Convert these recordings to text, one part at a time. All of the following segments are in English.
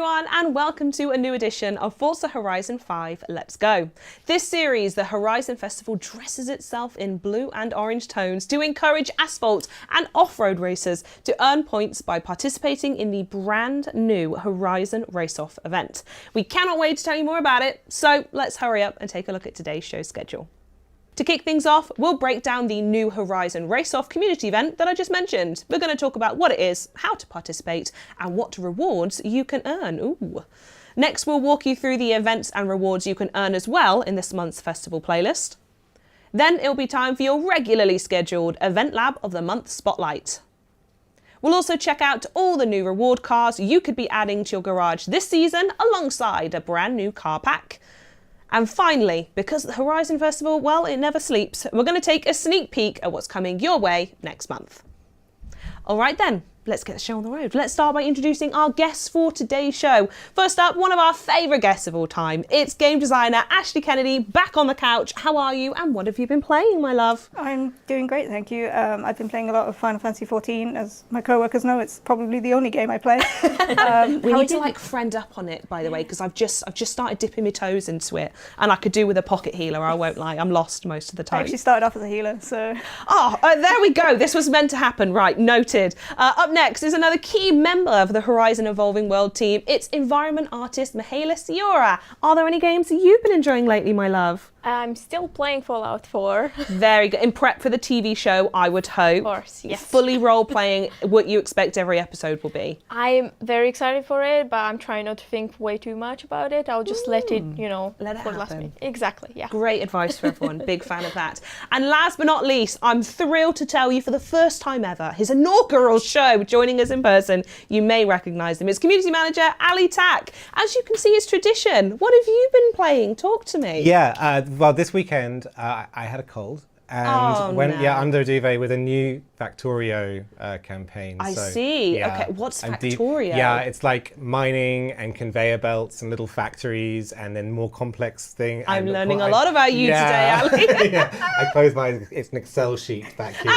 everyone, and welcome to a new edition of Forza Horizon 5 Let's Go. This series, the Horizon Festival, dresses itself in blue and orange tones to encourage asphalt and off-road racers to earn points by participating in the brand new Horizon Race-Off event. We cannot wait to tell you more about it, so let's hurry up and take a look at today's show schedule. To kick things off, we'll break down the new Horizon Race-Off community event that I just mentioned. We're going to talk about what it is, how to participate, and what rewards you can earn. Ooh. Next, we'll walk you through the events and rewards you can earn as well in this month's festival playlist. Then it'll be time for your regularly scheduled Event Lab of the Month Spotlight. We'll also check out all the new reward cars you could be adding to your garage this season alongside a brand new car pack. And finally, because the Horizon Festival, well, it never sleeps, we're going to take a sneak peek at what's coming your way next month. All right then, let's get the show on the road. Let's start by introducing our guests for today's show. First up, one of our favourite guests of all time. It's game designer Ashley Kennedy, back on the couch. How are you and what have you been playing, my love? I'm doing great, thank you. I've been playing a lot of Final Fantasy XIV. As my co-workers know, it's probably the only game I play. We need to like friend up on it, by the way, because I've just started dipping my toes into it, and I could do with a pocket healer, I won't lie. I'm lost most of the time. I actually started off as a healer, so... Oh, there we go. This was meant to happen. Right, noted. Up next is another key member of the Horizon Evolving World team. It's environment artist Mihaela Ciora. Are there any games that you've been enjoying lately, my love? I'm still playing Fallout 4. Very good. In prep for the TV show, I would hope. Of course, yes. Fully role-playing what you expect every episode will be. I'm very excited for it, but I'm trying not to think way too much about it. I'll just let it, let it for the last happen. minute. Exactly, yeah. Great advice for everyone. Big fan of that. And last but not least, I'm thrilled to tell you for the first time ever, his inaugural show, joining us in person. You may recognise him. It's community manager Ali Tak. As you can see, it's tradition. What have you been playing? Talk to me. Yeah, well, this weekend I had a cold and went under a duvet with a new Factorio campaign. I see. Yeah, okay, what's Factorio? It's like mining and conveyor belts and little factories and then more complex thing. I'm learning a lot about you today, Ali. I closed my eyes. It's an Excel sheet back here.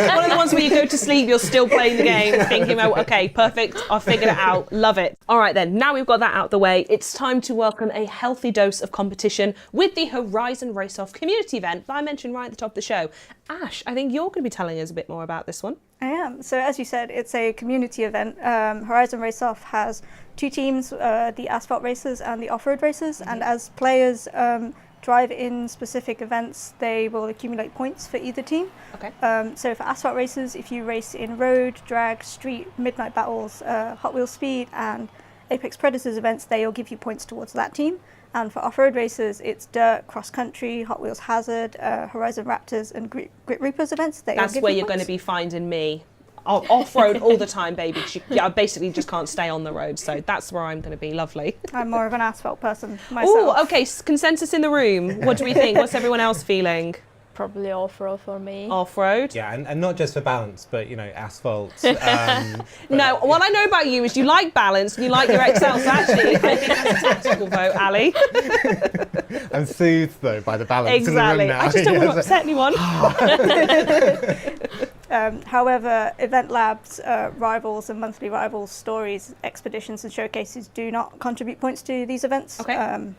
One of the ones where you go to sleep, you're still playing the game, thinking about, okay, perfect, I've figured it out, love it. All right then, now we've got that out the way, it's time to welcome a healthy dose of competition with the Horizon Race-Off community event that I mentioned right at the top of the show. Ash, I think you're going to be telling us a bit more about this one. I am. So as you said, it's a community event. Horizon Race-Off has two teams, the asphalt racers and the off-road racers, and as players drive in specific events, they will accumulate points for either team. Okay. So for asphalt racers, if you race in road, drag, street, midnight battles, Hot Wheels Speed and Apex Predators events, they'll give you points towards that team. And for off-road racers, it's dirt, cross-country, Hot Wheels Hazard, Horizon Raptors and Grit Reapers events. That's where you're going to be finding me. Off-road all the time, baby. I basically just can't stay on the road, so that's where I'm going to be. Lovely. I'm more of an asphalt person myself. Oh, okay. Consensus in the room. What do we think? What's everyone else feeling? Probably off-road for me. Off-road? Yeah, and not just for balance, but, asphalt. No, what I know about you is you like balance and you like your Excel, so actually I think that's a tactical vote, Ali. I'm soothed, though, by the balance Exactly. in the room now. I just don't want to upset anyone. However, event labs, rivals and monthly rivals, stories, expeditions and showcases do not contribute points to these events. Okay.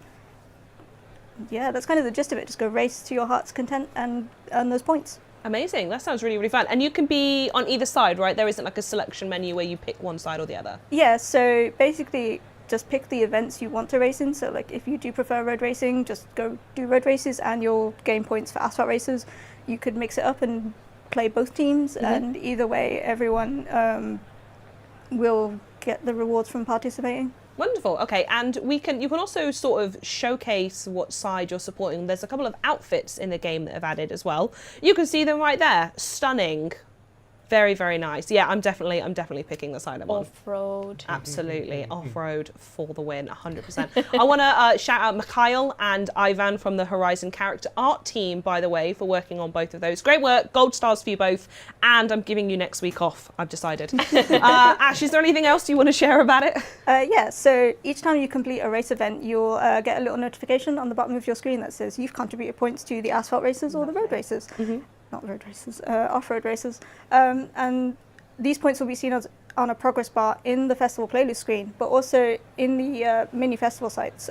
Yeah, that's kind of the gist of it. Just go race to your heart's content and earn those points. Amazing. That sounds really, really fun. And you can be on either side, right? There isn't like a selection menu where you pick one side or the other. Yeah, so basically just pick the events you want to race in. So like if you do prefer road racing, just go do road races and you'll gain points for asphalt races. You could mix it up and play both teams, and either way everyone will get the rewards from participating. Wonderful. Okay, and you can also sort of showcase what side you're supporting. There's a couple of outfits in the game that have added as well. You can see them right there. Stunning. Very, very nice. Yeah, I'm definitely picking the side I'm on. Off-road. Absolutely. Off-road for the win, 100%. I want to shout out Mikhail and Ivan from the Horizon character art team, by the way, for working on both of those. Great work. Gold stars for you both. And I'm giving you next week off, I've decided. Ash, is there anything else you want to share about it? Yeah, so each time you complete a race event, you'll get a little notification on the bottom of your screen that says you've contributed points to the asphalt races or the road races. Not road races, off-road races. And these points will be seen as on a progress bar in the festival playlist screen, but also in the mini festival sites.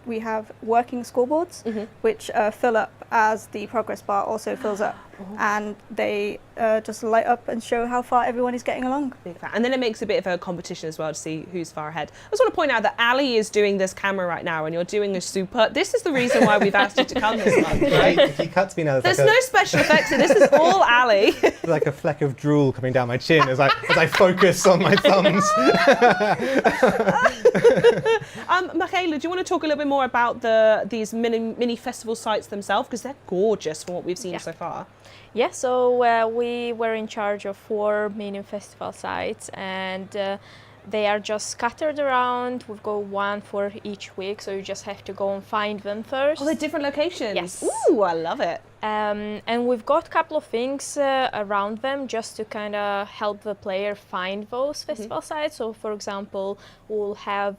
We have working scoreboards, which fill up as the progress bar also fills up. And they just light up and show how far everyone is getting along. And then it makes a bit of a competition as well to see who's far ahead. I just want to point out that Ali is doing this camera right now, and you're doing a super. This is the reason why we've asked you to come this month, right? If you cut to me now, there's no special effects. This is all Ali. Like a fleck of drool coming down my chin as I focus on my thumbs. Michaela, do you want to talk a little bit more about these mini festival sites themselves, because they're gorgeous from what we've seen so far? Yeah, so we were in charge of 4 mini festival sites, and they are just scattered around. We've got one for each week, so you just have to go and find them first. Oh, they're different locations? Yes. Ooh, I love it. And we've got a couple of things around them just to kind of help the player find those festival sites. So, for example, we'll have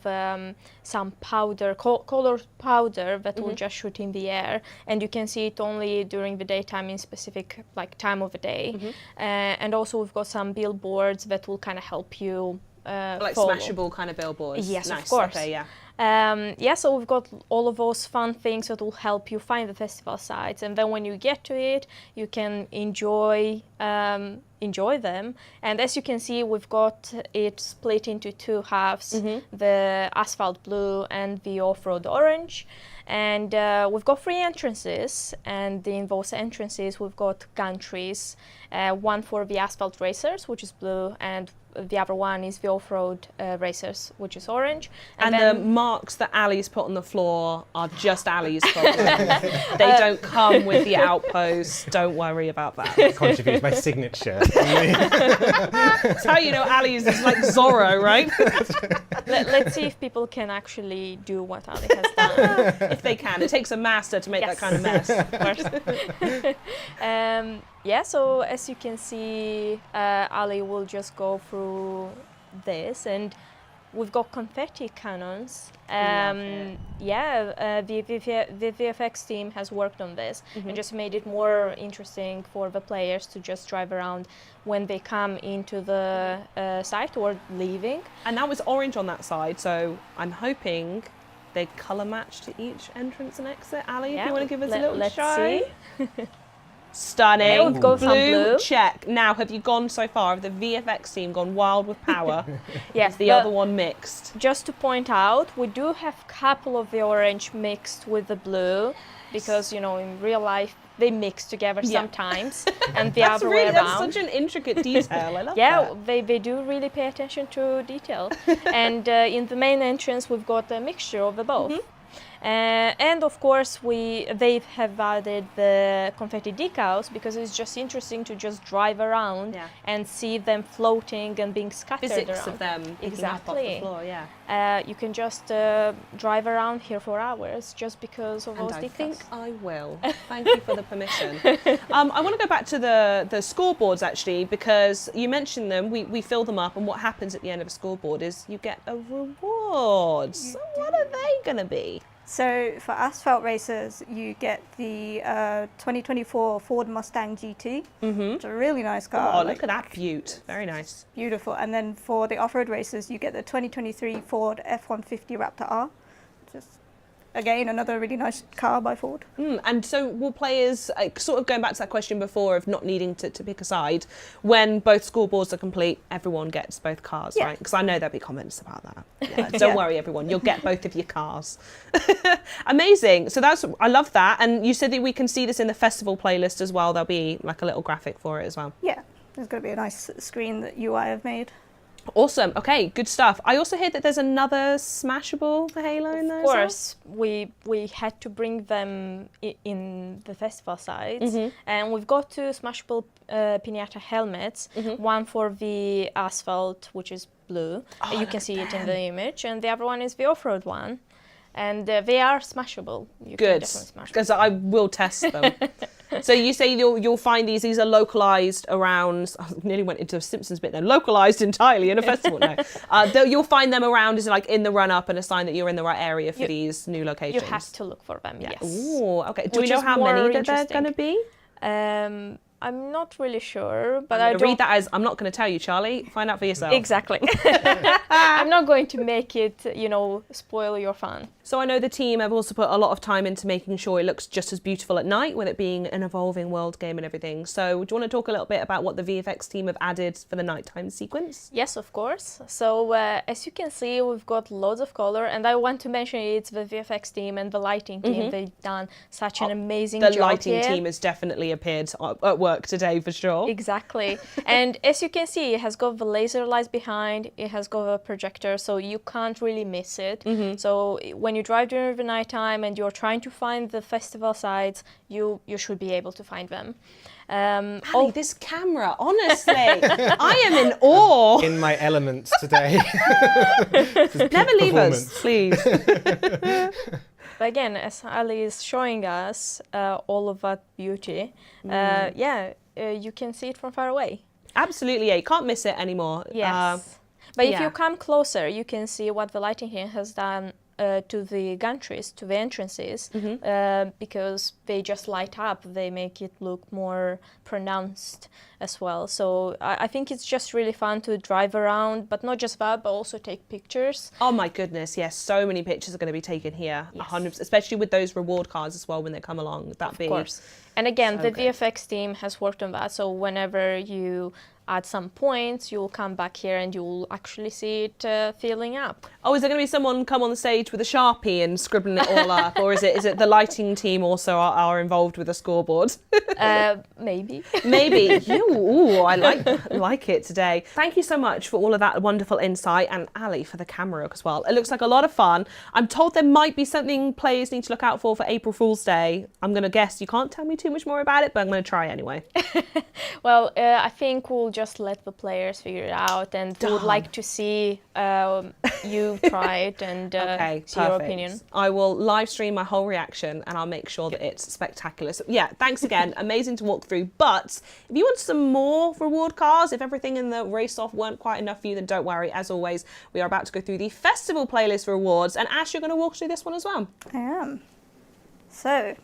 some powder, colored powder that will just shoot in the air, and you can see it only during the daytime in specific time of the day. And also we've got some billboards that will kind of help you like follow. Smashable kind of billboards. Yes, nice. of course. Okay, yeah. So we've got all of those fun things that will help you find the festival sites, and then when you get to it, you can enjoy them. And as you can see, we've got it split into 2 halves: the asphalt blue and the off-road orange. And we've got 3 entrances, and in those entrances we've got gantries, one for the asphalt racers, which is blue, and the other one is the off-road racers, which is orange. And the marks that Ali's put on the floor are just Ali's problem. They don't come with the outposts. Don't worry about that. Contribute my signature. That's how you know Ali's is like Zorro, right? Let's see if people can actually do what Ali has done. If they can. It takes a master to make that kind of mess. So as you can see, Ali will just go through this, and we've got confetti cannons. The VFX team has worked on this and just made it more interesting for the players to just drive around when they come into the site or leaving. And that was orange on that side, so I'm hoping they colour match to each entrance and exit. Ali, if you want to give us a little try. See. Stunning. Yeah, we've got some blue. Check. Now, have you gone so far? Have the VFX team gone wild with power? Yes. Is the other one mixed? Just to point out, we do have a couple of the orange mixed with the blue, because, you know, in real life, they mix together sometimes, and the other way around. That's such an intricate detail. I love that. Yeah, they do really pay attention to detail. And in the main entrance, we've got a mixture of the both. And of course, they have added the confetti decals, because it's just interesting to just drive around and see them floating and being scattered Physics around. of them picking up off the floor, you can just drive around here for hours just because of those decals. I think I will. Thank you for the permission. I want to go back to the scoreboards, actually, because you mentioned them. We fill them up, and what happens at the end of a scoreboard is you get a reward. So what are they going to be? So for asphalt racers, you get the 2024 Ford Mustang GT. It's a really nice car. Oh, look at that beaut. Very nice. Beautiful. And then for the off-road racers, you get the 2023 Ford F-150 Raptor R. Just, again, another really nice car by Ford. And so will players, sort of going back to that question before of not needing to pick a side, when both scoreboards are complete, everyone gets both cars, right? Because I know there'll be comments about that. Yeah, don't worry, everyone. You'll get both of your cars. Amazing. So I love that. And you said that we can see this in the festival playlist as well. There'll be like a little graphic for it as well. Yeah, there's going to be a nice screen that UI have made. Awesome. Okay, good stuff. I also hear that there's another smashable Halo in there. Of course, we had to bring them in the festival sites, and we've got 2 smashable pinata helmets. One for the asphalt, which is blue. You can see it in the image, and the other one is the off-road one. And they are smashable. You can definitely smash them. Because I will test them. So you say you'll find these are localized around. I nearly went into a Simpsons bit there. Localized entirely in a festival. No, you'll find them around as like in the run up and a sign that you're in the right area for these new locations. You have to look for them. Yes. Ooh, okay. Do we know how many that they're going to be? I'm not really sure, but I read that as I'm not going to tell you, Charlie. Find out for yourself. Exactly. I'm not going to make it, spoil your fun. So I know the team have also put a lot of time into making sure it looks just as beautiful at night, with it being an evolving world game and everything. So do you want to talk a little bit about what the VFX team have added for the nighttime sequence? Yes, of course. So as you can see, we've got loads of color, and I want to mention it's the VFX team and the lighting team. They've done such an amazing job. The lighting here. team has definitely appeared at work today for sure. Exactly. And as you can see, it has got the laser lights behind, it has got a projector, so you can't really miss it. So when you drive during the nighttime and you're trying to find the festival sites, you should be able to find them. Ali, this camera, honestly, I am in awe. In my elements today. Never leave us, please. But again, as Ali is showing us all of that beauty, you can see it from far away. Absolutely, yeah, you can't miss it anymore. Yes. But if yeah. you come closer, you can see what the lighting here has done to the gantries, to the entrances, because they just light up. They make it look more pronounced as well. So I think it's just really fun to drive around, but not just that, but also take pictures. Oh my goodness, yes, so many pictures are going to be taken here, Yes. 100%, especially with those reward cards as well when they come along. Of course. And again, so the good. VFX team has worked on that. So whenever you add some points, you'll come back here and you'll actually see it filling up. Oh, is there going to be someone come on the stage with a Sharpie and scribbling it all up? Or is it the lighting team also are involved with a scoreboard? Maybe. Maybe. Ooh, I like it today. Thank you so much for all of that wonderful insight, and Ali for the camera as well. It looks like a lot of fun. I'm told there might be something players need to look out for April Fool's Day. I'm going to guess you can't tell me too much more about it, but I'm going to try anyway. Well, I think we'll just let the players figure it out, and would like to see you try it and see your opinion. I will live stream my whole reaction and I'll make sure that it's spectacular. So yeah, thanks again. Amazing to walk through. But if you want some more reward cards, if everything in the race off weren't quite enough for you, then don't worry. As always, we are about to go through the festival playlist rewards, and Ash, you're going to walk through this one as well. I am. So,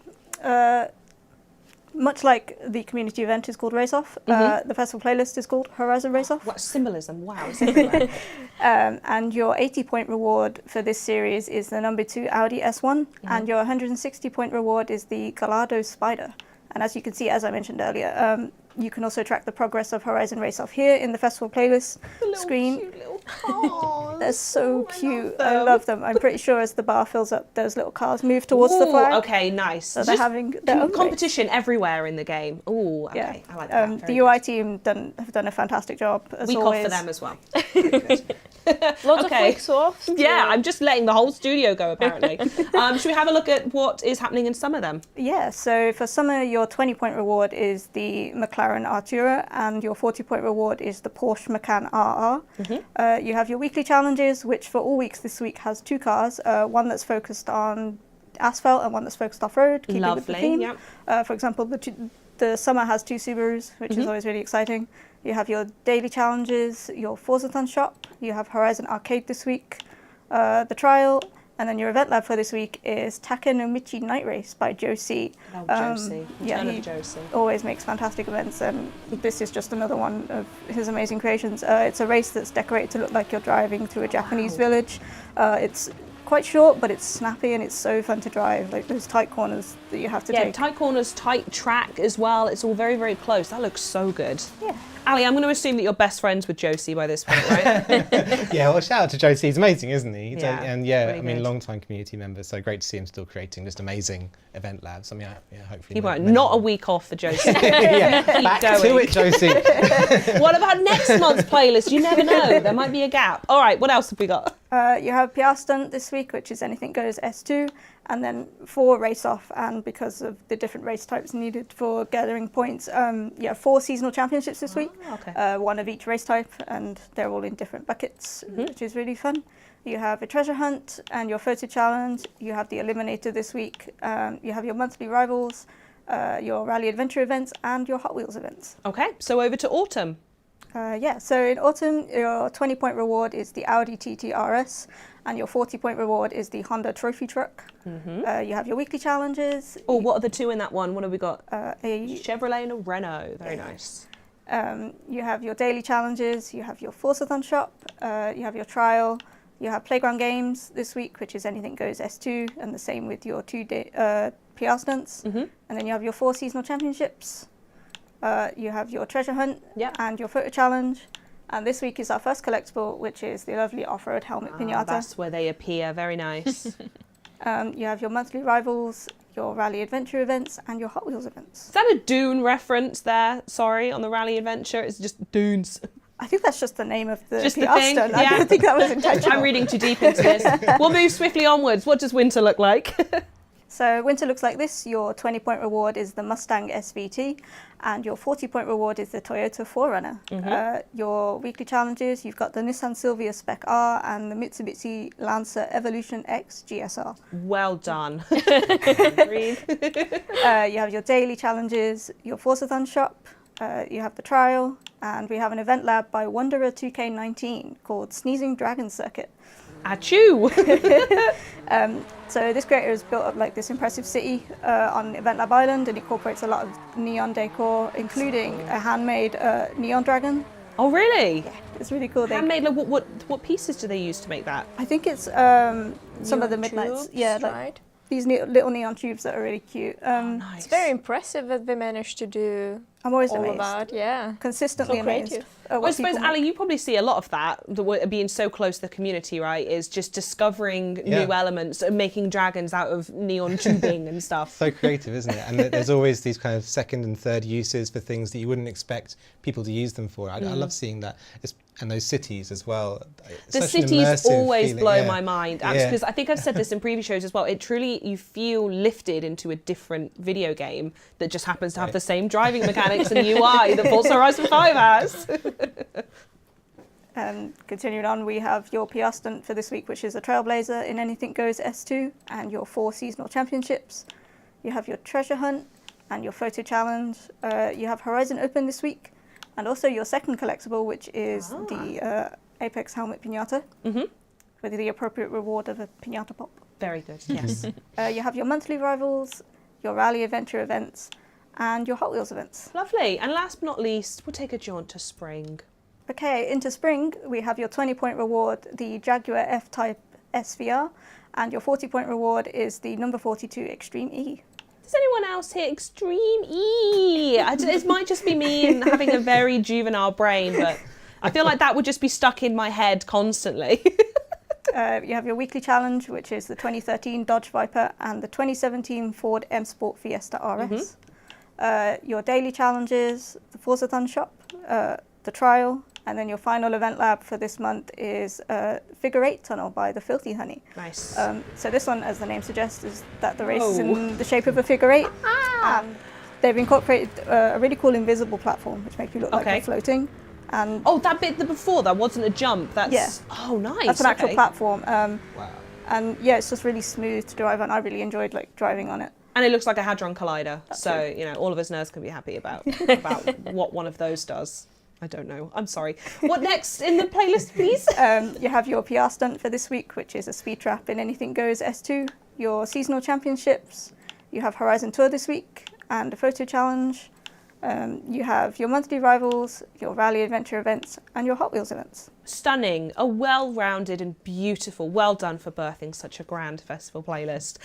much like the community event is called Race Off, the festival playlist is called Horizon Race Off. What symbolism, wow. It's everywhere. And your 80-point reward for this series is the number 2 Audi S1, and your 160-point reward is the Gallardo Spider. And as you can see, as I mentioned earlier, you can also track the progress of Horizon Race Off here in the festival playlist screen. Cute little cars. They're so cute. I love them. I'm pretty sure as the bar fills up, those little cars move towards the flag. Okay, nice. So they're having their own competition everywhere in the game. Ooh, okay, yeah. I like that. The UI team have done a fantastic job, as Week always. off for them as well. Lots of weeks off. Yeah, I'm just letting the whole studio go, apparently. Should we have a look at what is happening in summer then? Yeah, so for summer, your 20-point reward is the McLaren Artura, and your 40-point reward is the Porsche Macan RR. You have your weekly challenges, which for all weeks this week has 2 cars, one that's focused on asphalt and one that's focused off-road, keeping with the theme. Yep. For example, the summer has 2 Subarus, which is always really exciting. You have your daily challenges, your Forza-thon shop, you have Horizon Arcade this week, the trial, and then your event lab for this week is Taka no Michi Night Race by Joe C. Oh, Joe C. Yeah, he Joe C. always makes fantastic events, and this is just another one of his amazing creations. It's a race that's decorated to look like you're driving through a Japanese village. It's quite short, but it's snappy and it's so fun to drive, like those tight corners that you have to take. Yeah, tight corners, tight track as well. It's all very, very close. That looks so good. Yeah. Ali, I'm going to assume that you're best friends with Josie by this point, right? Yeah, well, shout out to Josie. He's amazing, isn't he? Yeah, And really I mean, good. long-time community member, so great to see him still creating just amazing event labs. I mean, hopefully. You won't. Not a week off for Josie. Yeah, back to going. it, Josie. What about next month's playlist? You never know. There might be a gap. All right, what else have we got? You have PR Stunt this week, which is Anything Goes S2, and then for Race Off, and because of the different race types needed for gathering points, 4 seasonal championships this week, Okay. one of each race type, and they're all in different buckets, which is really fun. You have a treasure hunt and your photo challenge. You have the Eliminator this week. You have your monthly rivals, your rally adventure events, and your Hot Wheels events. Okay, so over to autumn. Yeah, so in autumn, your 20-point reward is the Audi TT RS, and your 40-point reward is the Honda Trophy Truck. You have your weekly challenges. Oh, what are the two in that one? What have we got? A Chevrolet and a Renault. Very nice. You have your daily challenges, you have your Forza shop, you have your trial, you have playground games this week, which is Anything Goes S2, and the same with your 2-day PR stunts. And then you have your 4 seasonal championships. You have your treasure hunt and your photo challenge. And this week is our first collectible, which is the lovely off-road helmet pinata. That's where they appear. Very nice. You have your monthly rivals, your rally adventure events, and your Hot Wheels events. Is that a Dune reference there? Sorry, on the rally adventure, it's just Dunes. I think that's just the name of the Just the PR thing, stunt. yeah. I don't think that was intentional. I'm reading too deep into this. We'll move swiftly onwards. What does winter look like? So winter looks like this. Your 20-point reward is the Mustang SVT, and your 40-point reward is the Toyota 4Runner. Your weekly challenges, you've got the Nissan Silvia Spec R and the Mitsubishi Lancer Evolution X GSR. Well done. Breathe. You have your daily challenges, your Forza shop, you have the trial, and we have an event lab by Wanderer 2K19 called Sneezing Dragon Circuit. Achoo! So this creator has built up like this impressive city on Event Lab Island, and incorporates a lot of neon decor, including a handmade neon dragon. Oh, really? Yeah, it's really cool. Handmade, like, what pieces do they use to make that? I think it's some of the Midnights. Tubes, Yeah, like right? these little neon tubes that are really cute. Nice. It's very impressive that they managed to do I'm always all amazed. of that. Yeah. Consistently So amazed. creative. at Well, I what suppose, people Ali, make. you probably see a lot of that, being so close to the community, right, is just discovering new elements and making dragons out of neon tubing and stuff. So creative, isn't it? And there's always these kind of second and third uses for things that you wouldn't expect people to use them for. I love seeing that. And those cities as well. It's The such an cities immersive always feeling, blow yeah. my mind, Yeah. because I think I've said this in previous shows as well. It truly, you feel lifted into a different video game that just happens to have the same driving mechanics and UI that Forza Horizon 5 has. Continuing on, we have your PR stunt for this week, which is a Trailblazer in Anything Goes S2, and your 4 seasonal championships. You have your treasure hunt and your photo challenge. You have Horizon Open this week, and also your second collectible, which is the Apex helmet pinata, with the appropriate reward of a pinata pop. Very good, yes. You have your monthly rivals, your rally adventure events, and your Hot Wheels events. Lovely. And last but not least, we'll take a jaunt to spring. Okay, into spring, we have your 20-point reward, the Jaguar F-Type SVR, and your 40-point reward is the number 42 Extreme E. Does anyone else hear Extreme E? It might just be me and having a very juvenile brain, but I feel like that would just be stuck in my head constantly. You have your weekly challenge, which is the 2013 Dodge Viper and the 2017 Ford M Sport Fiesta RS. Your daily challenges, the Forza shop, the trial, and then your final event lab for this month is Figure 8 Tunnel by the Filthy Honey. Nice. So this one, as the name suggests, is that the race is in the shape of a figure 8. They've incorporated a really cool invisible platform, which makes you look like you're floating. And oh, that bit before, that wasn't a jump. That's oh, nice. That's an actual platform. Wow. And yeah, it's just really smooth to drive on. I really enjoyed driving on it. And it looks like a Hadron Collider. That's so, true. you know, all of us nerds can be happy about what one of those does. I don't know. I'm sorry. What next in the playlist, please? You have your PR stunt for this week, which is a speed trap in Anything Goes S2. Your seasonal championships. You have Horizon Tour this week and a photo challenge. You have your monthly rivals, your rally adventure events, and your Hot Wheels events. Stunning, a well-rounded and beautiful, well done for birthing such a grand festival playlist.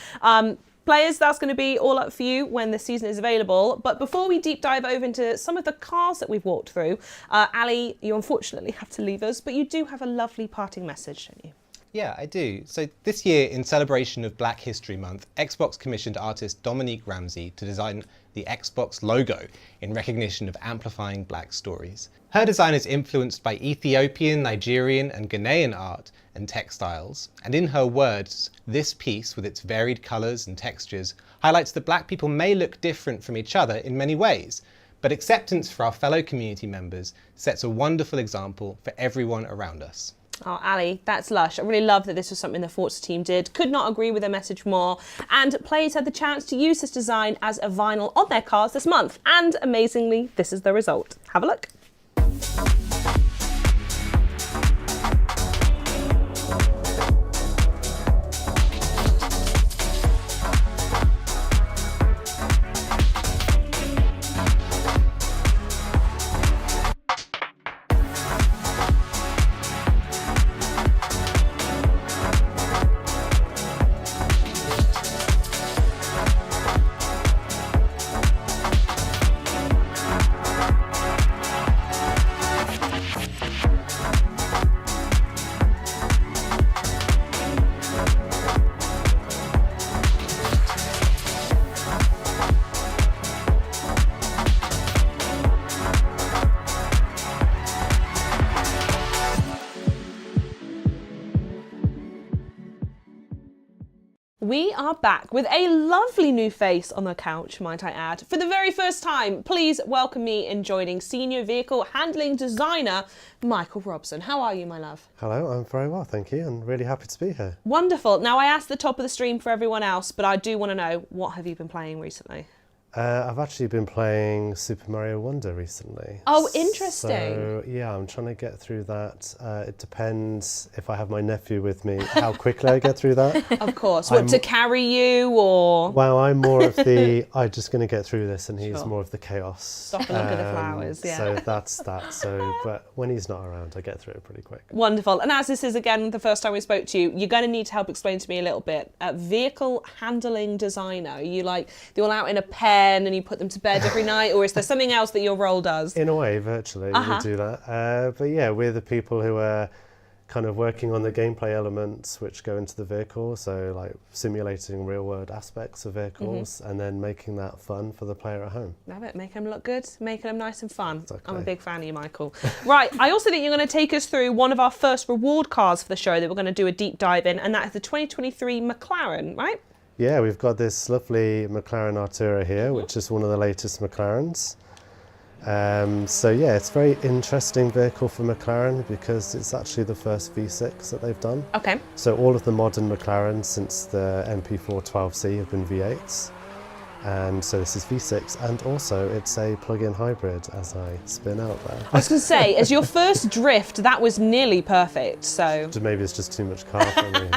Players, that's going to be all up for you when the season is available. But before we deep dive over into some of the cars that we've walked through, Ali, you unfortunately have to leave us, but you do have a lovely parting message, don't you? Yeah, I do. So this year, in celebration of Black History Month, Xbox commissioned artist Dominique Ramsey to design the Xbox logo in recognition of amplifying Black stories. Her design is influenced by Ethiopian, Nigerian and Ghanaian art and textiles, and in her words, this piece, with its varied colours and textures, highlights that Black people may look different from each other in many ways, but acceptance for our fellow community members sets a wonderful example for everyone around us. Oh, Ali, that's lush. I really love that this was something the Forza team did. Could not agree with their message more. And players had the chance to use this design as a vinyl on their cars this month. And amazingly, this is the result. Have a look. We are back with a lovely new face on the couch, might I add. For the very first time, please welcome me in joining Senior Vehicle Handling Designer, Michael Robson. How are you, my love? Hello, I'm very well, thank you, and really happy to be here. Wonderful. Now, I asked the top of the stream for everyone else, but I do want to know, what have you been playing recently? I've actually been playing Super Mario Wonder recently. Oh, interesting. So, yeah, I'm trying to get through that. It depends if I have my nephew with me, how quickly I get through that. Of course. What, to carry you, or...? Well, I'm more of the, I'm just going to get through this, and he's more of the chaos. Stop and look at the flowers, yeah. So that's that. So, but when he's not around, I get through it pretty quick. Wonderful. And as this is, again, the first time we spoke to you, you're going to need to help explain to me a little bit. Vehicle handling designer, are you like, they're all out in a pen and you put them to bed every night, or is there something else that your role does? In a way, virtually, we do that. But yeah, we're the people who are kind of working on the gameplay elements which go into the vehicle, so like simulating real-world aspects of vehicles and then making that fun for the player at home. Love it. Making them look good, making them nice and fun. Exactly. I'm a big fan of you, Michael. Right, I also think you're going to take us through one of our first reward cards for the show that we're going to do a deep dive in, and that is the 2023 McLaren, right? Yeah, we've got this lovely McLaren Artura here, which is one of the latest McLarens. So yeah, it's a very interesting vehicle for McLaren because it's actually the first V6 that they've done. Okay. So all of the modern McLarens since the MP412C have been V8s. And so this is V6, and also it's a plug-in hybrid, as I spin out there. I was going to say, as your first drift, that was nearly perfect, so... Maybe it's just too much car for me.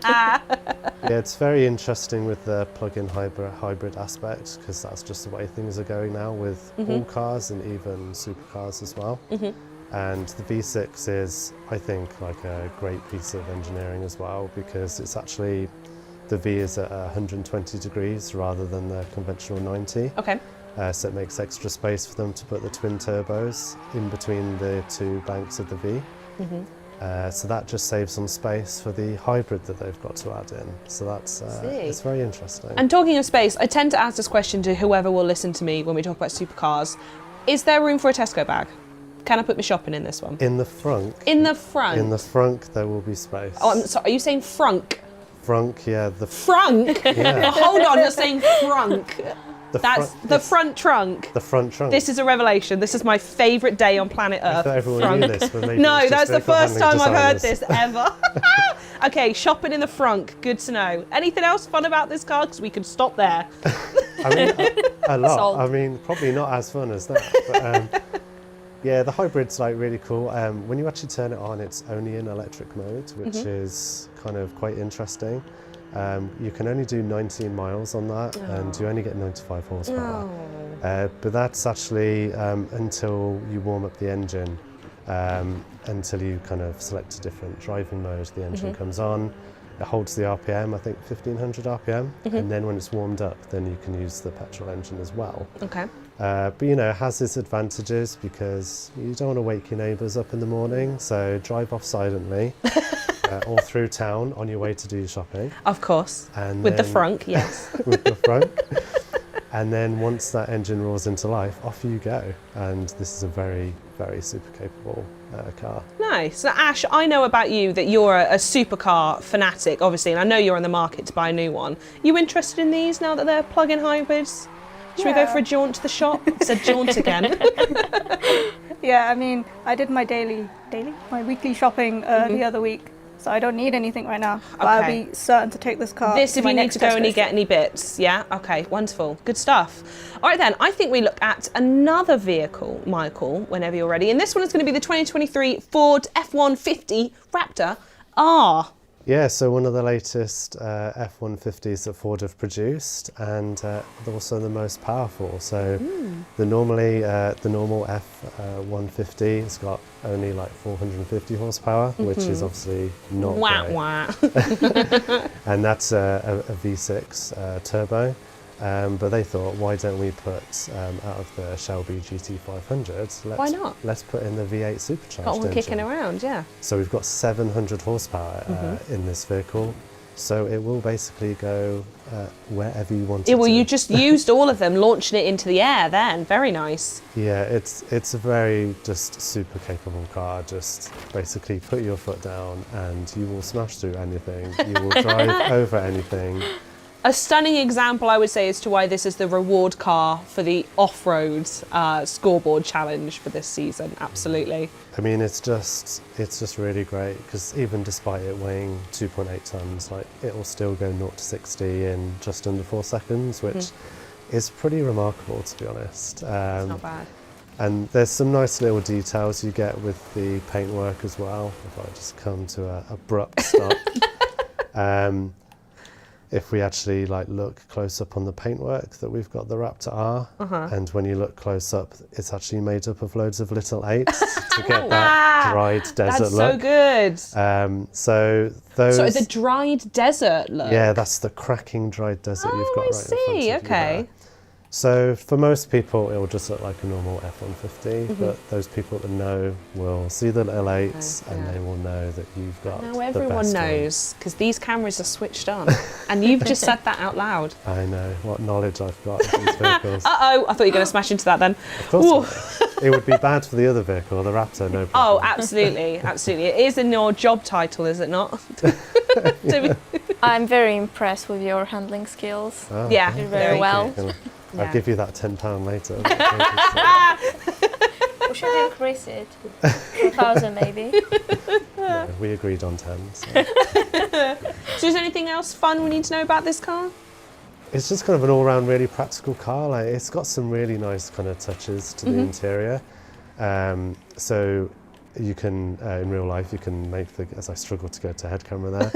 Yeah, it's very interesting with the plug-in hybrid aspect, because that's just the way things are going now with all cars and even supercars as well. And the V6 is, I think, like a great piece of engineering as well, because it's actually... The V is at 120 degrees rather than the conventional 90. Okay. So it makes extra space for them to put the twin turbos in between the two banks of the V. So that just saves some space for the hybrid that they've got to add in. So that's it's very interesting. And talking of space, I tend to ask this question to whoever will listen to me when we talk about supercars. Is there room for a Tesco bag? Can I put my shopping in this one? In the front. In the front? In the front there will be space. Oh, I'm sorry, are you saying frunk? Frunk, yeah. Frunk? Yeah. Oh, hold on, you're saying frunk. That's the front trunk. The front trunk. This is a revelation. This is my favourite day on planet Earth. I thought everyone knew this, but maybe no, that's the first time I've heard designers. this ever. Okay, shopping in the frunk. Good to know. Anything else fun about this car? Because we can stop there. I mean, a lot. Sold. I mean, probably not as fun as that. But, yeah, the hybrid's like really cool. When you actually turn it on, it's only in electric mode, which is kind of quite interesting. You can only do 19 miles on that, and you only get 95 horsepower. But that's actually until you warm up the engine, until you kind of select a different driving mode. The engine comes on, it holds the RPM, I think 1500 RPM, and then when it's warmed up, then you can use the petrol engine as well. Okay. But you know, it has its advantages because you don't want to wake your neighbours up in the morning, so drive off silently or through town on your way to do your shopping. Of course. And with then, the frunk, yes. with the frunk. And then once that engine roars into life, off you go. And this is a very, very super capable car. Nice. Now, Ash, I know about you that you're a supercar fanatic, obviously, and I know you're on the market to buy a new one. You interested in these now that they're plug-in hybrids? Should we go for a jaunt to the shop? It's a jaunt again. Yeah, I mean, I did my my weekly shopping the other week, so I don't need anything right now. But I'll be certain to take this car. This, to if my you need next to go and you Tesco get shop. any bits, yeah? Okay, wonderful. Good stuff. All right then, I think we look at another vehicle, Michael, whenever you're ready. And this one is going to be the 2023 Ford F-150 Raptor R. Yeah, so one of the latest F-150s that Ford have produced, and also the most powerful. So the normal F-150 has got only like 450 horsepower, which is obviously not great. Wah. And that's a V6 turbo. But they thought, why don't we put, out of the Shelby GT500, Why not? let's put in the V8 supercharged Got one engine. kicking around, yeah. So we've got 700 horsepower in this vehicle. So it will basically go wherever you want it Well, to. you just used all of them, launching it into the air then. Very nice. Yeah, it's a very just super capable car. Just basically put your foot down and you will smash through anything. You will drive over anything. A stunning example, I would say, as to why this is the reward car for the off-road scoreboard challenge for this season. Absolutely. I mean, it's just really great because even despite it weighing 2.8 tons, like it will still go 0 to 60 in just under 4 seconds, which is pretty remarkable, to be honest. It's not bad. And there's some nice little details you get with the paintwork as well. If I just come to an abrupt stop. If we actually look close up on the paintwork that we've got the Raptor R, and when you look close up, it's actually made up of loads of little 8s to get that dried desert That's look. so good. So those. So the dried desert look. Yeah, that's the cracking dried desert you've got I right see. in front of you Okay. there. So for most people, it will just look like a normal F-150, but those people that know will see the little 8s and they will know that you've got Now the everyone best knows, because these cameras are switched on. And you've just said that out loud. one. I know what knowledge I've got of these vehicles. Uh-oh, I thought you were going to smash into that then. Of course not. It would be bad for the other vehicle, the Raptor, no problem. Oh, absolutely, absolutely. It is in your job title, is it not? I'm very impressed with your handling skills. Oh, Yeah, okay. very well. Yeah. I'll give you that £10 later. We should increase it. 1,000 maybe. No, we agreed on 10. So. So is there anything else fun we need to know about this car? It's just kind of an all-round really practical car. Like, it's got some really nice kind of touches to the interior. So you can, in real life, you can make the, as I struggle to go to head camera there,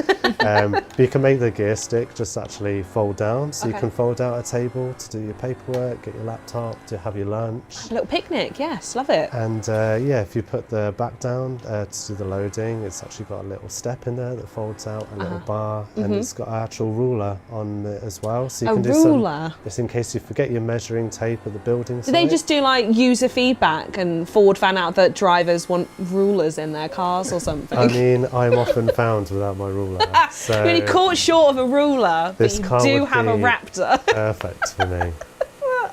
but you can make the gear stick just actually fold down. So you can fold out a table to do your paperwork, get your laptop, to have your lunch. A little picnic, yes, love it. And yeah, if you put the back down to do the loading, it's actually got a little step in there that folds out, a little bar, and it's got an actual ruler on it as well. So you A can do ruler? some, just in case you forget your measuring tape at the building Do they just do like user feedback and Ford found out that drivers want rulers in their cars or something? I mean, I'm often found without my ruler. So Really caught short of a ruler, but this you car do would have a be Raptor. perfect for me.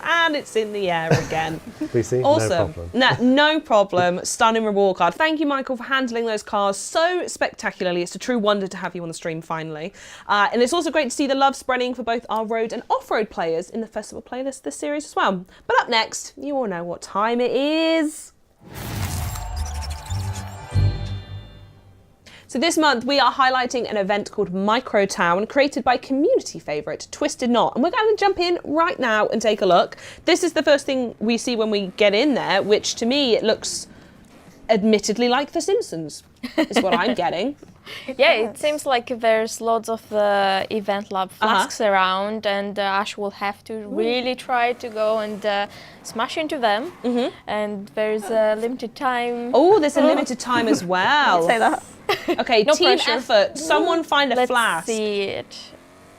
And it's in the air again. We see, Awesome. no problem. No problem. Stunning reward card. Thank you, Michael, for handling those cars so spectacularly. It's a true wonder to have you on the stream finally. And it's also great to see the love spreading for both our road and off-road players in the festival playlist this series as well. But up next, you all know what time it is. So this month we are highlighting an event called Microtown, created by community favourite Twisted Knot. And we're going to jump in right now and take a look. This is the first thing we see when we get in there, which to me it looks admittedly like The Simpsons, is what I'm getting. Yeah, it seems like there's lots of event lab flasks around, and Ash will have to really try to go and smash into them. And there's a limited time. Oh, there's a limited time as well. Say that. Okay, No team pressure. effort. Someone find a Let's flask. see it.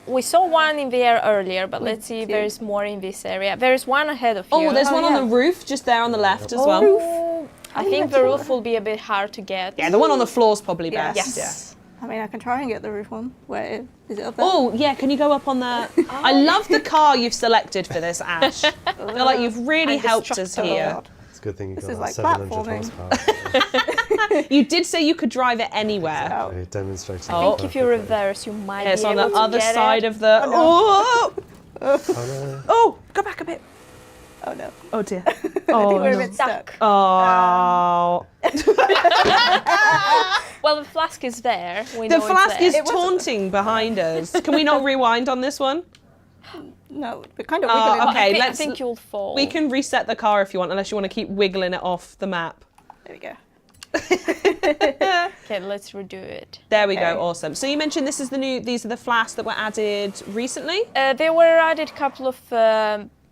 We saw one in the air earlier, but let's see if there's more in this area. There's one ahead of you. Oh, there's one on yeah. the roof, just there on the left as well. Oh, I think the roof will be a bit hard to get. Yeah, the one on the floor's probably Yeah. best. Yes. I mean, I can try and get the roof one. Where is it up there? Oh, yeah, can you go up on the... I love the car you've selected for this, Ash. I feel like you've really I'm helped us destructible. here. It's a good thing you This got is that like 700 platforming. horsepower. You did say you could drive it anywhere. Oh. So demonstrating I think if you reverse, you might Yeah, it's be on able the to other get side it. of the... Oh, Oh, Oh, go back a bit. Oh no. Oh, dear. I think Oh, we're a no. bit stuck. Oh. Well, the flask is there. We The know flask it's is there. taunting behind us. Can we not rewind on this one? No, we're kind of Oh, wiggling. okay. I let's- think you'll fall. We can reset the car if you want, unless you want to keep wiggling it off the map. There we go. Okay, let's redo it. There we go, Okay. awesome. So you mentioned this is these are the flasks that were added recently? They were added a couple of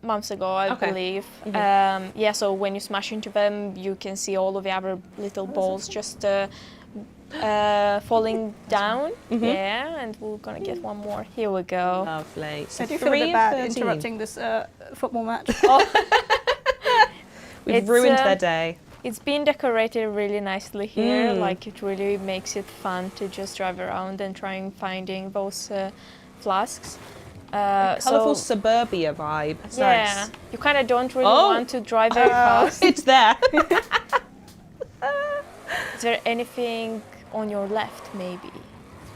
months ago, I Okay. believe. Yeah, so when you smash into them, you can see all of the other little balls just falling down. Yeah, and we're gonna get one more. Here we go. Lovely. So I do feel a 3 bit of bad 13. interrupting this football match. We've It's, ruined their day. It's been decorated really nicely here. Like it really makes it fun to just drive around and try and finding those flasks. Colourful suburbia vibe. It's yeah, nice. you kind of don't really want to drive very fast. It's there. Is there anything on your left, maybe?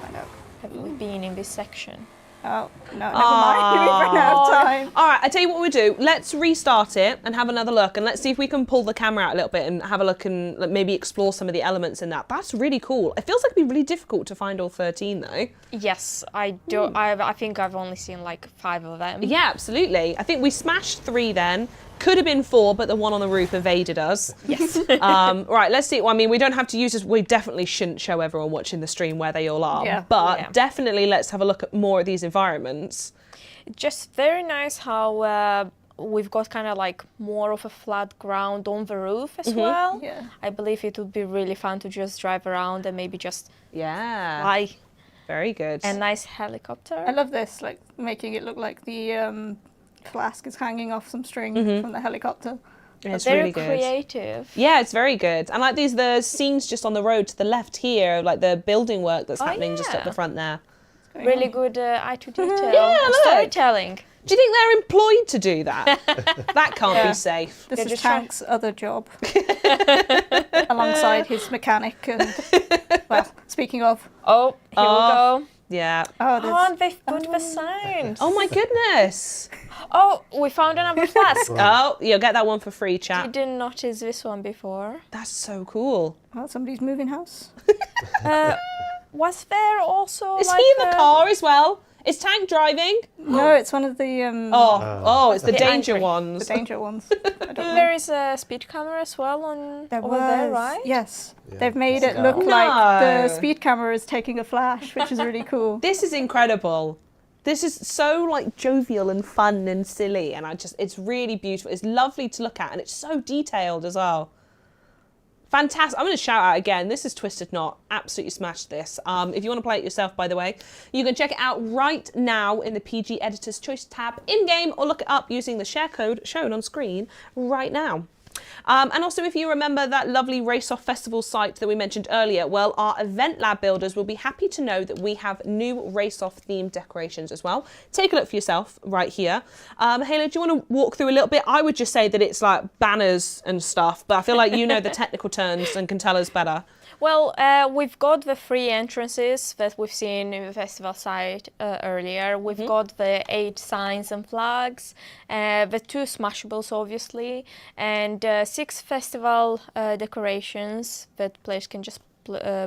I know. Have we been in this section? Oh, no, never mind. We've run out of time. All right, I tell you what we'll do. Let's restart it and have another look, and let's see if we can pull the camera out a little bit and have a look and maybe explore some of the elements in that. That's really cool. It feels like it'd be really difficult to find all 13 though. Yes, I do. I think I've only seen like 5 of them. Yeah, absolutely. I think we smashed 3 then. Could have been 4, but the one on the roof evaded us. Yes. Right, let's see. Well, I mean, we don't have to use this. We definitely shouldn't show everyone watching the stream where they all are. Yeah. But definitely let's have a look at more of these environments. Just very nice how we've got kind of like more of a flat ground on the roof as well. Yeah. I believe it would be really fun to just drive around and maybe just Yeah. fly. Very good. A nice helicopter. I love this, like making it look like the flask is hanging off some string from the helicopter. It's Very really good. creative. Yeah, it's very good. And like the scenes just on the road to the left here, like the building work that's happening just at the front there. Really good eye to detail. Yeah, and look. storytelling. Do you think they're employed to do that? That can't be safe. This They're is just Tank's other job, alongside his mechanic. And well, speaking of, Oh, here we go. Yeah. Oh, they've put the signs. Oh my goodness. Oh, we found another flask. Oh, you'll get that one for free, I chat. didn't notice this one before. That's so cool. well, somebody's moving house. Was there also Is like he in the car as well? Is Tank driving? No, it's one of the It's the The danger angry- ones. the danger ones. I don't know. There is a speed camera as well on over there, right? Yes. Yeah. They've made it Yeah. look like No. the speed camera is taking a flash, which is really cool. This is incredible. This is so like jovial and fun and silly, and it's really beautiful. It's lovely to look at, and it's so detailed as well. Fantastic. I'm going to shout out again. This is Twisted Knot. Absolutely smashed this. If you want to play it yourself, by the way, you can check it out right now in the PG Editor's Choice tab in-game, or look it up using the share code shown on screen right now. And also, if you remember that lovely Race Off Festival site that we mentioned earlier, well, our event lab builders will be happy to know that we have new Race Off themed decorations as well. Take a look for yourself right here. Halo, do you want to walk through a little bit? I would just say that it's like banners and stuff, but I feel like you know the technical terms and can tell us better. Well, we've got the 3 entrances that we've seen in the festival site earlier. We've got the 8 signs and flags, the 2 smashables, obviously, and 6 festival decorations that players can just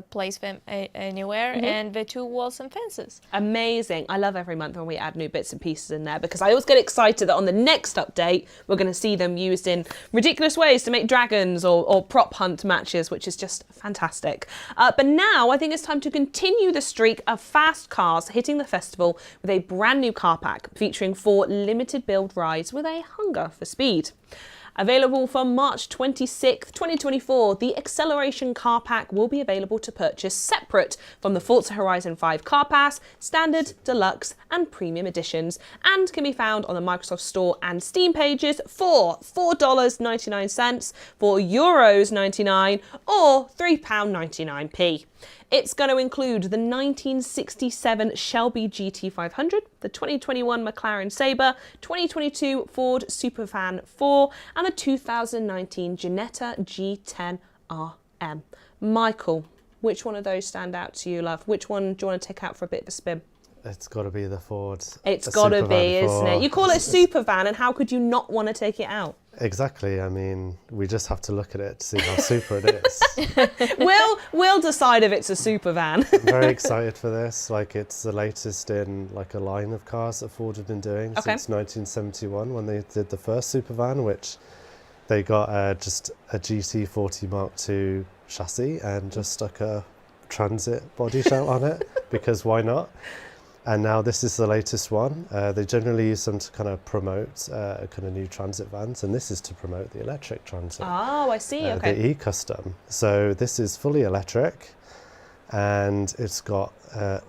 place them anywhere, and the 2 walls and fences. Amazing. I love every month when we add new bits and pieces in there, because I always get excited that on the next update we're going to see them used in ridiculous ways to make dragons or prop hunt matches, which is just fantastic. But now I think it's time to continue the streak of fast cars hitting the festival with a brand new car pack featuring 4 limited build rides with a hunger for speed. Available from March 26th, 2024, the Acceleration Car Pack will be available to purchase separate from the Forza Horizon 5 Car Pass, Standard, Deluxe and Premium editions, and can be found on the Microsoft Store and Steam pages for $4.99, €4.99 or £3.99p. It's going to include the 1967 Shelby GT500, the 2021 McLaren Sabre, 2022 Ford Superfan 4, and the 2019 Ginetta G10 RM. Michael, which one of those stand out to you, love? Which one do you want to take out for a bit of a spin? It's got to be the Ford. It's the got to Supervan be, isn't it? 4. You call it a Supervan, and how could you not want to take it out? Exactly. I mean, we just have to look at it to see how super it is. We'll decide if it's a Supervan. I'm very excited for this. Like, it's the latest in like a line of cars that Ford have been doing since 1971 when they did the first Supervan, which they got just a GT40 Mark II chassis and just stuck a Transit body shell on it, because why not? And now this is the latest one. They generally use them to kind of promote kind of new transit vans, and this is to promote the electric transit. Oh, I see. Okay. The E-Custom. So this is fully electric, and it's got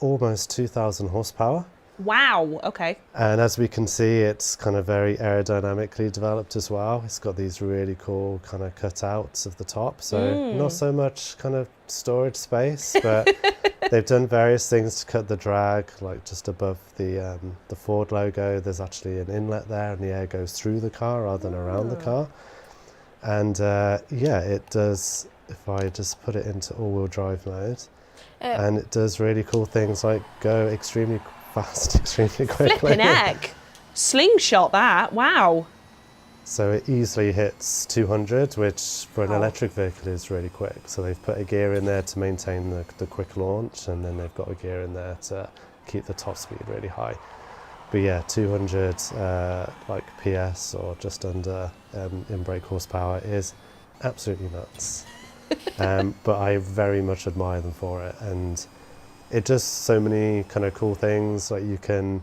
almost 2,000 horsepower. Wow, okay. And as we can see, it's kind of very aerodynamically developed as well. It's got these really cool kind of cutouts of the top. So not so much kind of storage space, but they've done various things to cut the drag, like just above the Ford logo. There's actually an inlet there and the air goes through the car rather than around the car. And yeah, it does, if I just put it into all-wheel drive mode, and it does really cool things like go extremely fast, extremely quickly. Flipping heck. Slingshot that, wow. So it easily hits 200, which for an electric vehicle is really quick. So they've put a gear in there to maintain the quick launch, and then they've got a gear in there to keep the top speed really high. But yeah, 200 like PS or just under in brake horsepower is absolutely nuts. But I very much admire them for it, and it does so many kind of cool things. Like you can,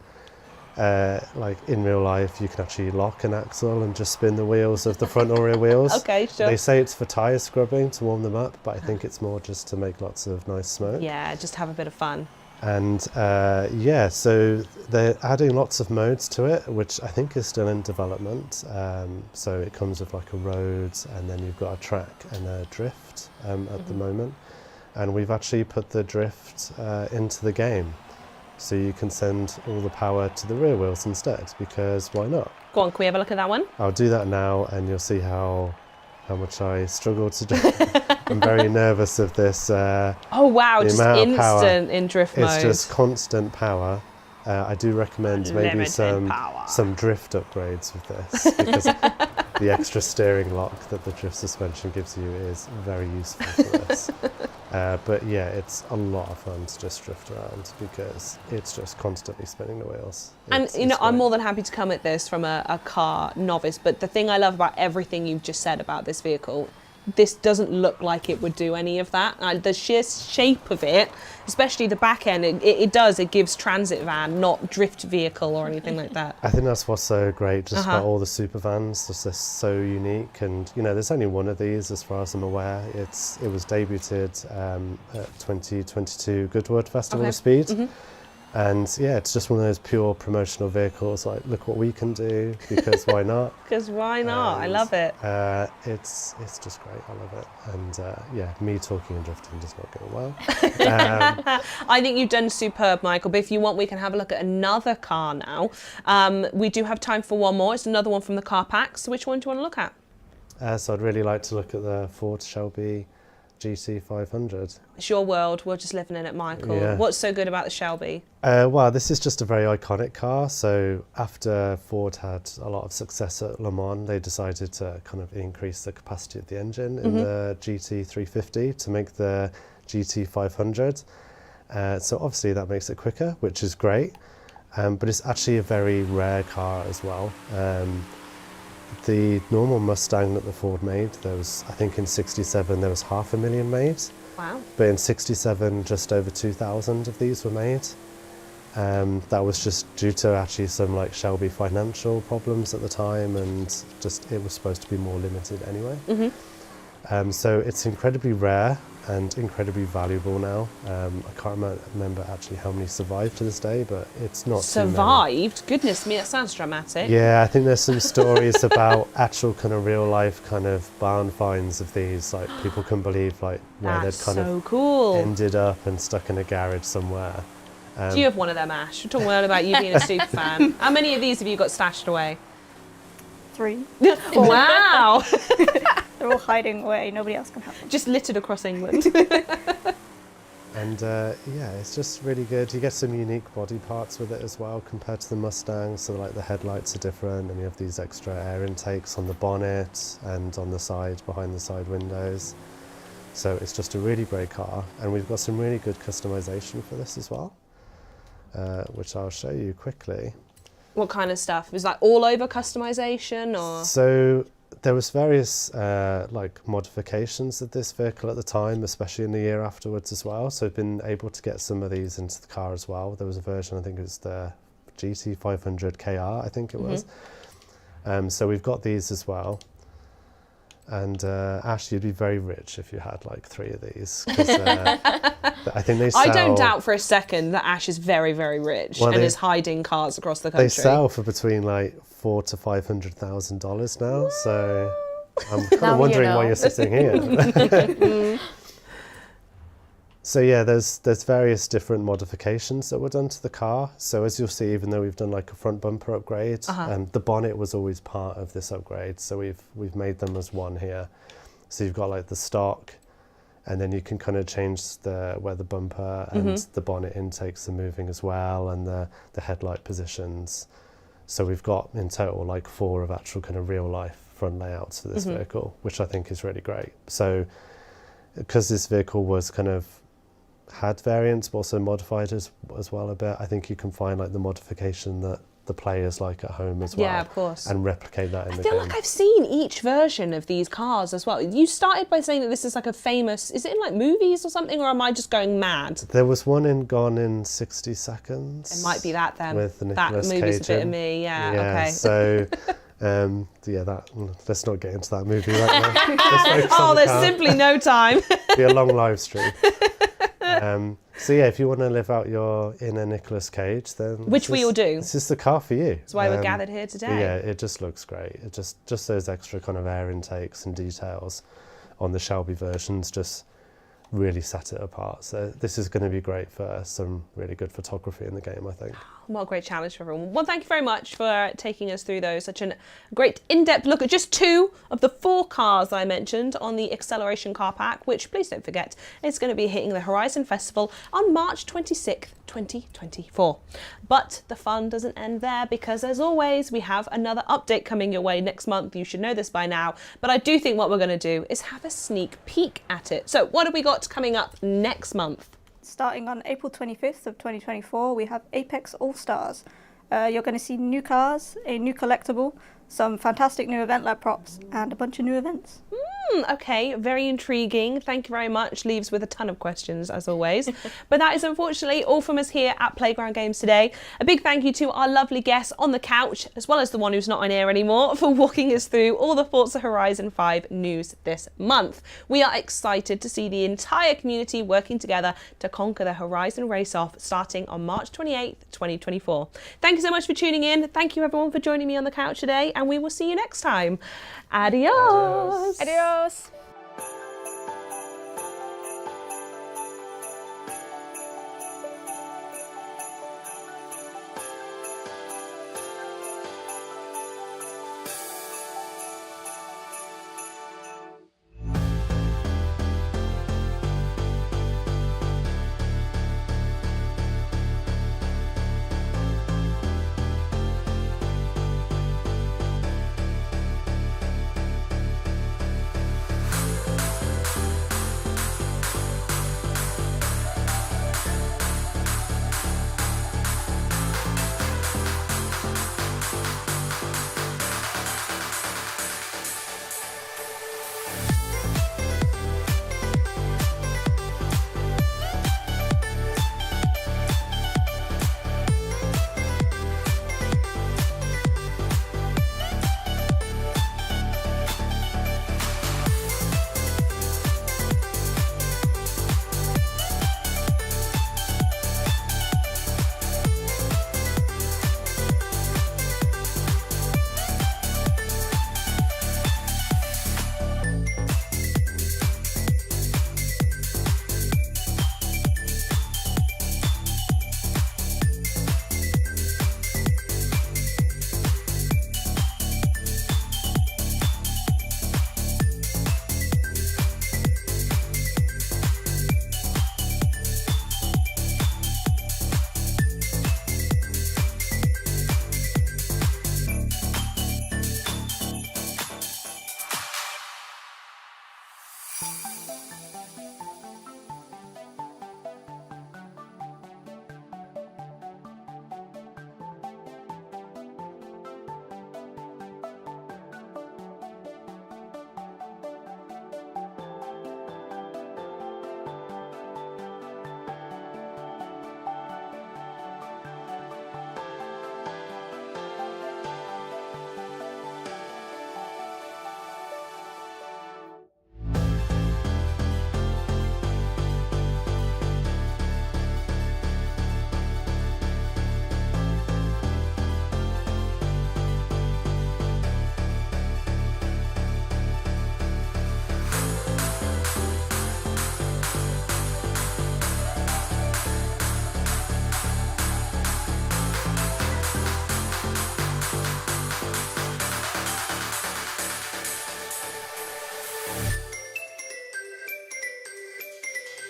like in real life, you can actually lock an axle and just spin the wheels of the front or rear wheels. Okay, sure. They say it's for tyre scrubbing to warm them up, but I think it's more just to make lots of nice smoke. Yeah, just have a bit of fun. And yeah, so they're adding lots of modes to it, which I think is still in development. So it comes with like a road, and then you've got a track and a drift at the moment. And we've actually put the drift into the game. So you can send all the power to the rear wheels instead, because why not? Go on, can we have a look at that one? I'll do that now, and you'll see how much I struggle to do. I'm very nervous of this. Oh wow, just instant in drift mode. It's just constant power. I do recommend maybe some drift upgrades with this, because the extra steering lock that the drift suspension gives you is very useful for this. But yeah, it's a lot of fun to just drift around because it's just constantly spinning the wheels. And you know, I'm more than happy to come at this from a car novice, but the thing I love about everything you've just said about this vehicle, this doesn't look like it would do any of that. The sheer shape of it, especially the back end, it gives transit van, not drift vehicle or anything like that. I think that's what's so great just about all the super vans. They're so unique, and you know, there's only one of these as far as I'm aware. It was debuted at 2022 Goodwood Festival of Speed. And yeah, it's just one of those pure promotional vehicles, like, look what we can do, because why not? Because why not? And, I love it. It's just great, I love it. And yeah, me talking and drifting does not go well. I think you've done superb, Michael, but if you want, we can have a look at another car now. We do have time for one more. It's another one from the car pack. So which one do you want to look at? So I'd really like to look at the Ford Shelby GT500. It's your world, we're just living in it, Michael. Yeah. What's so good about the Shelby? Well, this is just a very iconic car. So after Ford had a lot of success at Le Mans, they decided to kind of increase the capacity of the engine in the GT350 to make the GT500. So obviously that makes it quicker, which is great. But it's actually a very rare car as well. The normal Mustang that the Ford made, there was, I think in 67 there was 500,000 made. Wow. But in 67 just over 2,000 of these were made. That was just due to actually some like Shelby financial problems at the time, and just it was supposed to be more limited anyway. So it's incredibly rare and incredibly valuable now. I can't remember actually how many survived to this day, but it's not survived. Goodness me, that sounds dramatic. Yeah, I think there's some stories about actual kind of real life kind of barn finds of these. Like people can believe like where they'd kind of cool. ended up and stuck in a garage somewhere. Do you have one of them, Ash? We're talking about you being a super fan. How many of these have you got stashed away? 3. Wow. They're all hiding away. Nobody else can have them. Just littered across England. And yeah, it's just really good. You get some unique body parts with it as well compared to the Mustang. So like the headlights are different, and you have these extra air intakes on the bonnet and on the side, behind the side windows. So it's just a really great car, and we've got some really good customization for this as well, which I'll show you quickly. What kind of stuff? Is that all over customization, or? So there was various like modifications of this vehicle at the time, especially in the year afterwards as well. So I've been able to get some of these into the car as well. There was a version, I think it was the GT500 KR, I think it was. So we've got these as well. And Ash, you'd be very rich if you had like 3 of these. 'Cause, I think they sell. I don't doubt for a second that Ash is very, very rich and is hiding cars across the country. They sell for between like $400,000 to $500,000 now. So I'm kind of wondering why you're sitting here. So yeah, there's various different modifications that were done to the car. So as you'll see, even though we've done like a front bumper upgrade, the bonnet was always part of this upgrade. So we've made them as one here. So you've got like the stock, and then you can kind of change where the bumper and the bonnet intakes are moving as well, and the headlight positions. So we've got in total like 4 of actual kind of real life front layouts for this vehicle, which I think is really great. So because this vehicle was kind of had variants but also modified as well a bit, I think you can find like the modification that the players like at home as well. Yeah, of course. And replicate that in the game. I feel like I've seen each version of these cars as well. You started by saying that this is like a famous, is it in like movies or something, or am I just going mad? There was one in Gone in 60 Seconds. It might be that then. With the that Nicolas movie's Cage a bit of in. me, yeah, Yeah, okay. so let's not get into that movie right now. Let's focus on Oh, the there's car. simply no time. Be a long live stream. So yeah, if you want to live out your inner Nicolas Cage, then Which we all do. This is the car for you. That's why we're gathered here today. Yeah, it just looks great. It just those extra kind of air intakes and details on the Shelby versions just really set it apart. So this is going to be great for some really good photography in the game, I think. What a great challenge for everyone. Well, thank you very much for taking us through those. Such a great in-depth look at just 2 of the 4 cars I mentioned on the Acceleration Car Pack, which, please don't forget, is going to be hitting the Horizon Festival on March 26th, 2024. But the fun doesn't end there, because as always, we have another update coming your way next month. You should know this by now, but I do think what we're going to do is have a sneak peek at it. So what have we got coming up next month? Starting on April 25th of 2024, we have Apex All-Stars. You're going to see new cars, a new collectible, some fantastic new event lab props, and a bunch of new events. Okay, very intriguing. Thank you very much. Leaves with a ton of questions, as always. But that is unfortunately all from us here at Playground Games today. A big thank you to our lovely guests on the couch, as well as the one who's not on air anymore, for walking us through all the Forza Horizon 5 news this month. We are excited to see the entire community working together to conquer the Horizon race-off starting on March 28th, 2024. Thank you so much for tuning in. Thank you everyone for joining me on the couch today, and we will see you next time. Adios. Adios.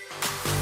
bye.